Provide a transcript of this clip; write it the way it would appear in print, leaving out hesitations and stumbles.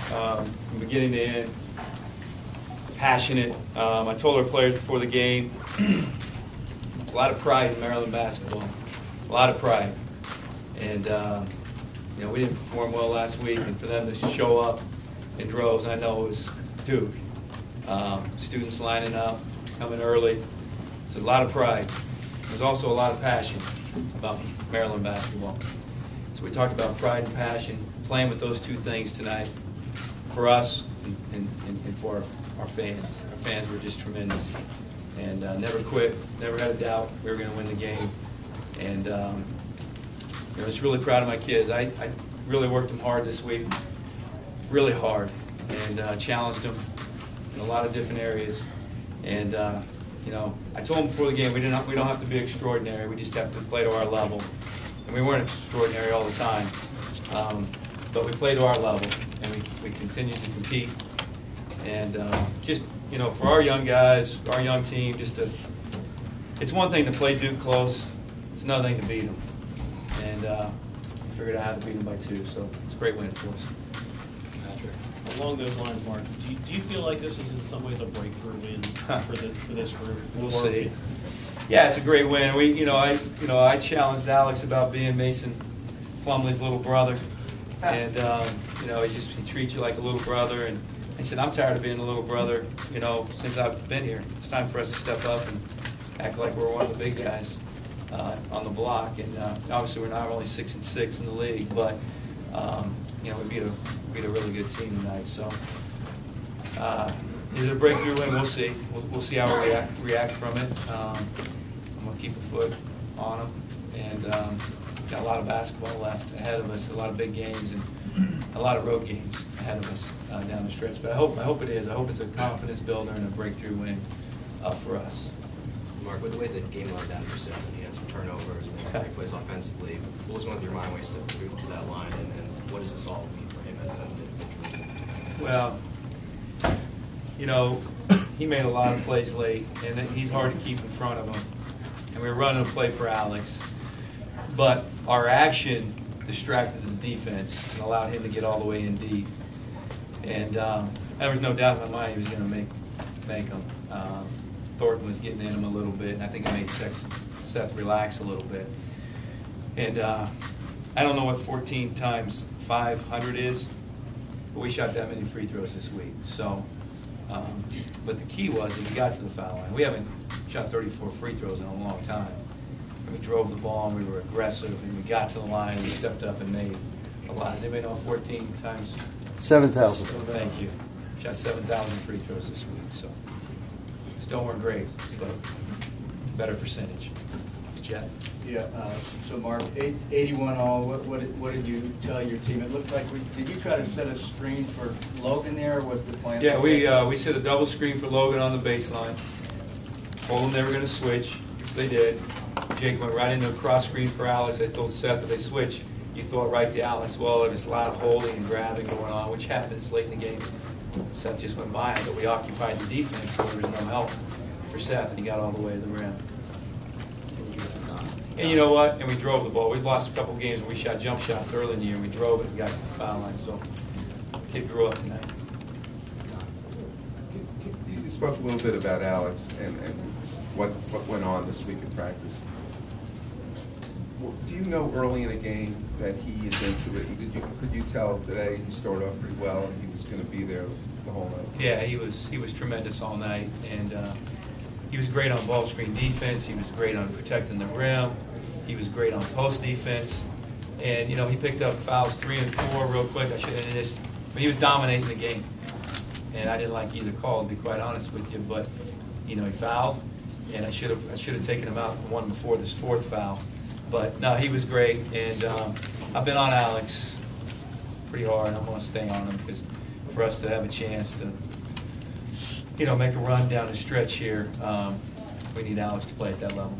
from beginning to end. Passionate. I told our players before the game, a lot of pride in Maryland basketball. A lot of pride. And you know, we didn't perform well last week, and for them to show up in droves, and I know it was Duke. Students lining up, coming early. It's a lot of pride. There's also a lot of passion about Maryland basketball. So we talked about pride and passion, playing with those two things tonight for us and for our fans. Our fans were just tremendous, and never quit, never had a doubt we were going to win the game. And you know, just really proud of my kids. I really worked them hard this week, really hard, and challenged them in a lot of different areas. And you know, I told them before the game we don't have to be extraordinary. We just have to play to our level. And we weren't extraordinary all the time, but we play to our level, and we continue to compete. And just, you know, for our young guys, our young team, it's one thing to play Duke close. It's another thing to beat them. And we figured out how to beat them by 2, so it's a great win for us. Patrick, along those lines, Mark, do you feel like this is in some ways a breakthrough win for this group? We'll see. Yeah, it's a great win. I challenged Alex about being Mason Plumlee's little brother, and you know, he treats you like a little brother. And I said, I'm tired of being a little brother. You know, since I've been here, it's time for us to step up and act like we're one of the big guys on the block. And obviously, we're not only 6-6 in the league, but you know, we beat a really good team tonight. So is it a breakthrough win? We'll see. We'll see how we react from it. I'm going to keep a foot on them, and got a lot of basketball left ahead of us, a lot of big games and a lot of road games ahead of us down the stretch. But I hope it is. I hope it's a confidence builder and a breakthrough win for us. Mark, with the way the game went down for 7, he had some turnovers and great plays offensively. What was one of your mind ways to move to that line, and what does this all mean for him as an individual? Well, you know, he made a lot of plays late, and he's hard to keep in front of him. And we were running a play for Alex, but our action distracted the defense and allowed him to get all the way in deep. And there was no doubt in my mind he was going to make them. Thornton was getting in him a little bit, and I think it made Seth relax a little bit. And I don't know what 14 times 500 is, but we shot that many free throws this week. So, but the key was that we got to the foul line. We haven't shot 34 free throws in a long time. And we drove the ball, and we were aggressive, and we got to the line, and we stepped up and made a lot. Does anybody know 14 times? 7,000. Thank you. Shot 7,000 free throws this week, so still weren't great, but better percentage. Jet? Yeah, so Mark, 81 all, what did you tell your team? It looked like, did you try to set a screen for Logan there, or was the plan? Yeah, we set a double screen for Logan on the baseline. Told them they were going to switch, which they did. Jake went right into a cross screen for Alex. I told Seth if they switch, you throw it right to Alex. Well, there was a lot of holding and grabbing going on, which happens late in the game. Seth just went by it, but we occupied the defense, so there was no help for Seth, and he got all the way to the rim. And you know what? And we drove the ball. We lost a couple of games where we shot jump shots early in the year, and we drove it and got to the foul line. So, kid grew up tonight. You spoke a little bit about Alex and what went on this week in practice. Do you know early in the game that he is into it? Could you tell today he started off pretty well and he was going to be there the whole night? Yeah, he was tremendous all night, and he was great on ball screen defense. He was great on protecting the rim. He was great on post defense, and you know, he picked up fouls 3 and 4 real quick. But he was dominating the game, and I didn't like either call, to be quite honest with you. But you know, he fouled, and I should have taken him out the one before this 4th foul. But no, he was great, and I've been on Alex pretty hard. I'm going to stay on him because for us to have a chance to, you know, make a run down the stretch here, we need Alex to play at that level.